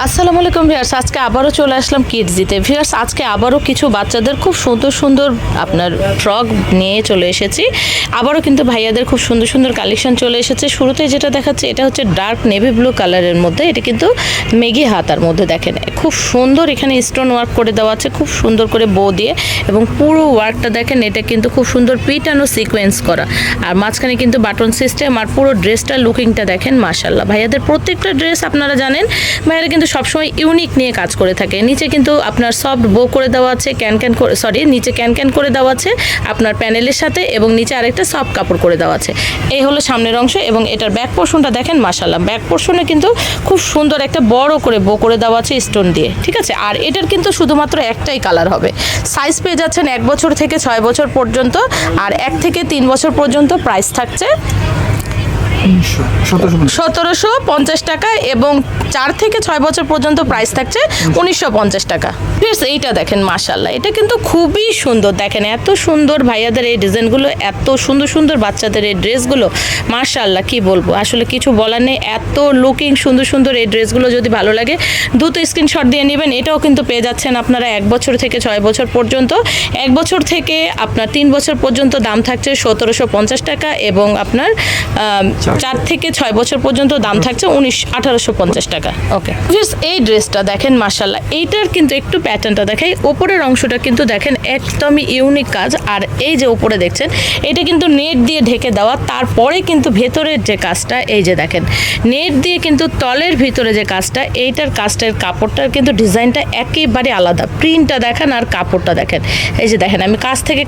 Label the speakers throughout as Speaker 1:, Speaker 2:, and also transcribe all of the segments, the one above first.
Speaker 1: আসসালামু আলাইকুম ভিউয়ার্স, আজকে আবারও চলে আসলাম কিডস দিতে। ভিউয়ার্স, আজকে আবারও কিছু বাচ্চাদের খুব সুন্দর সুন্দর আপনার ফ্রক নিয়ে চলে এসেছি। আবারও কিন্তু ভাইয়াদের খুব সুন্দর সুন্দর কালেকশন চলে এসেছে। শুরুতে যেটা দেখাচ্ছে এটা হচ্ছে ডার্ক নেভি ব্লু কালারের মধ্যে, এটা কিন্তু মেগি হাতার মধ্যে দেখেন খুব সুন্দর এখানে স্টোন ওয়ার্ক করে দেওয়া আছে, খুব সুন্দর করে বো দিয়ে, এবং পুরো ওয়ার্কটা দেখেন এটা কিন্তু খুব সুন্দর পিটানো সিকোয়েন্স করা, আর মাঝখানে কিন্তু বাটন সিস্টেম, আর পুরো ড্রেসটার লুকিংটা দেখেন মাশাআল্লাহ। ভাইয়াদের প্রত্যেকটা ড্রেস আপনারা জানেন ভাইয়ারা কিন্তু সবসময় ইউনিক নিয়ে কাজ করে থাকে। নিচে কিন্তু আপনার সফট বো করে দেওয়া আছে, নিচে ক্যান করে দেওয়া আছে আপনার প্যানেলের সাথে, এবং নিচে আরেকটা সফট কাপড় করে দেওয়া আছে। এই হলো সামনের অংশ, এবং এটার ব্যাক পোর্শনটা দেখেন মাশাআল্লাহ। ব্যাক পোর্শনে কিন্তু খুব সুন্দর একটা বড় করে বো করে দেওয়া আছে স্টোন দিয়ে, ঠিক আছে। আর এটার কিন্তু শুধুমাত্র একটাই কালার হবে। সাইজ পেয়ে যাচ্ছেন 1 বছর থেকে 6 বছর পর্যন্ত, আর 1 থেকে 3 বছর পর্যন্ত প্রাইস থাকছে 1750 টাকা, এবং 4 থেকে 6 বছর পর্যন্ত প্রাইস থাকছে 1950 টাকা। এইটা দেখেন মাশাআল্লাহ, এটা কিন্তু খুবই সুন্দর। দেখেন এত সুন্দর ভাইয়াদের এই ডিজাইনগুলো, এত সুন্দর সুন্দর বাচ্চাদের এই ড্রেসগুলো মাশাআল্লাহ, কি বলবো আসলে কিছু বলার নেই। এত লুকিং সুন্দর সুন্দর এই ড্রেসগুলো যদি ভালো লাগে দ্রুত স্ক্রিনশট দিয়ে নেবেন। এটাও কিন্তু পেয়ে যাচ্ছেন আপনারা 1 বছর থেকে 6 বছর পর্যন্ত। 1 বছর থেকে আপনার 3 বছর পর্যন্ত দাম থাকছে 1750 টাকা, এবং আপনার 4 থেকে 6 বছর পর্যন্ত দাম থাকছে 1850 টাকা। ওকে, এই ড্রেসটা দেখেন মাশাআল্লাহ, এইটার কিন্তু একটু প্যাটার্নটা দেখাই। ওপরের অংশটা কিন্তু দেখেন একদমই ইউনিক কাজ, আর এই যে উপরে দেখছেন এটা কিন্তু নেট দিয়ে ঢেকে দেওয়া, তারপরে কিন্তু ভেতরের যে কাজটা এই যে দেখেন নেট দিয়ে কিন্তু তলের ভিতরে যে কাজটা, এইটার কাজটার কাপড়টার কিন্তু ডিজাইনটা একেবারে আলাদা। প্রিন্টটা দেখেন আর কাপড়টা দেখেন, এই যে দেখেন আমি কাছ থেকে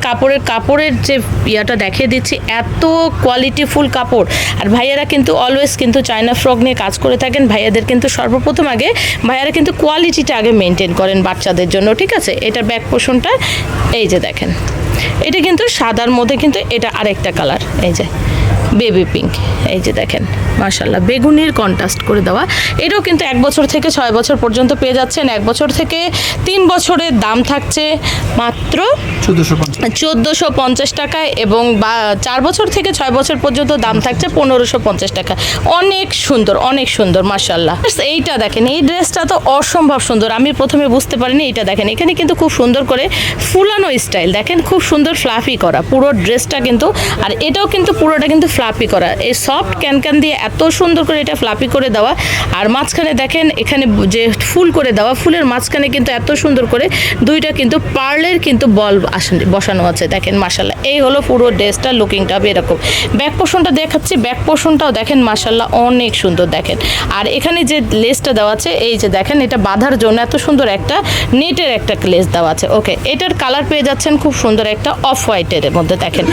Speaker 1: কাপড়ের যে ইয়াটা দেখিয়ে দিচ্ছি, এত কোয়ালিটিফুল কাপড়। আর ভাইয়ারা কিন্তু অলওয়েজ কিন্তু চায়না ফ্রক নিয়ে কাজ করে থাকেন। ভাইয়াদের কিন্তু সর্বপ্রথম আগে ভাইয়ারা কিন্তু কোয়ালিটিটা আগে মেনটেন করেন বাচ্চাদের জন্য, ঠিক আছে। এটার ব্যাক পোর্শনটা এই যে দেখেন, এটা কিন্তু সাদার মধ্যে কিন্তু এটা আরেকটা কালার, এই যে বেবি পিঙ্ক, এই যে দেখেন মাশাআল্লাহ বেগুনির কন্ট্রাস্ট করে দেওয়া। এটাও কিন্তু 1 বছর থেকে 6 বছর পর্যন্ত পেয়ে যাচ্ছেন। 1 বছর থেকে 3 বছরের দাম থাকছে মাত্র 1450 টাকায়, এবং 4 বছর থেকে 6 বছর পর্যন্ত দাম থাকছে 1550 টাকা। অনেক সুন্দর মাশাআল্লাহ। এইটা দেখেন, এই ড্রেসটা তো অসম্ভব সুন্দর। আমি প্রথমে বুঝতে পারিনি, এটা দেখেন এখানে কিন্তু খুব সুন্দর করে ফুলানো স্টাইল, দেখেন খুব সুন্দর ফ্লাফি করা পুরো ড্রেসটা কিন্তু, আর এটাও কিন্তু পুরোটা কিন্তু ফ্লাফি করা, এই সফট ক্যান দিয়ে এত সুন্দর করে এটা ফ্লাফি করে দেওয়া। আর মাঝখানে দেখেন এখানে যে ফুল করে দেওয়া, ফুলের মাঝখানে কিন্তু এত সুন্দর করে দুইটা কিন্তু পার্লের কিন্তু বল বসানো আছে, দেখেন মাশাআল্লাহ। এই হলো পুরো ড্রেসটা লুকিংটা এরকম। ব্যাক পোর্শনটা দেখাচ্ছি, ব্যাক পোর্শনটাও দেখেন মাশাআল্লাহ অনেক সুন্দর দেখেন। আর এখানে যে লেসটা দেওয়া আছে এই যে দেখেন, এটা বাঁধার জন্য এত সুন্দর একটা নেটের একটা লেস দেওয়া আছে। ওকে, এটার কালার পেয়ে যাচ্ছেন খুব সুন্দর একটা অফ হোয়াইটের মধ্যে, দেখেন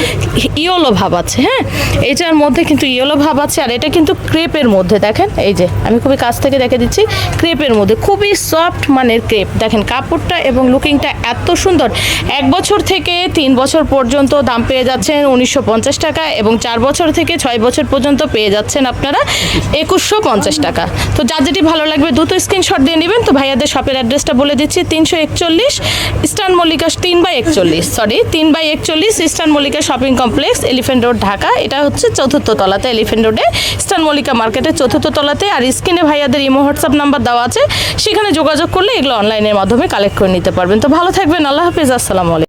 Speaker 1: ইয়েলো ভাব আছে। হ্যাঁ, এটার মধ্যে কিন্তু ইয়েলো ভাব আছে, আর এটা কিন্তু ক্রেপের মধ্যে দেখেন, এই যে আমি খুবই কাছ থেকে দেখে দিচ্ছি, ক্রেপের মধ্যে খুবই সফট মানের ক্রেপ। দেখেন কাপড়টা এবং লুকিংটা এত সুন্দর। 1 বছর থেকে 3 বছর পর্যন্ত দাম পেয়ে যাচ্ছেন 1950 টাকা, এবং 4 বছর থেকে 6 বছর পর্যন্ত পেয়ে যাচ্ছেন আপনারা 2150 টাকা। তো যার যেটি ভালো লাগবে দ্রুত স্ক্রিনশট দিয়ে নেবেন। তো ভাইয়াদের শপের অ্যাড্রেসটা বলে দিচ্ছি, 341 eastern Mallika 3/41 eastern Mallika shopping complex, elephant road, Dhaka. এটা হচ্ছে 4th তলাতে, এলিফ্যান্ট রোডে ইস্টার্ন মল্লিকা মার্কেটের 4th তলাতে। আর স্ক্রিনে ভাইয়াদের ইমো হোয়াটসঅ্যাপ নাম্বার দেওয়া আছে, সেখানে যোগাযোগ করলে এগুলো অনলাইনের মাধ্যমে কালেক্ট করে নিতে পারবেন। তো ভালো থাকবেন, আল্লাহ হাফেজ, আসসালামু আলাইকুম।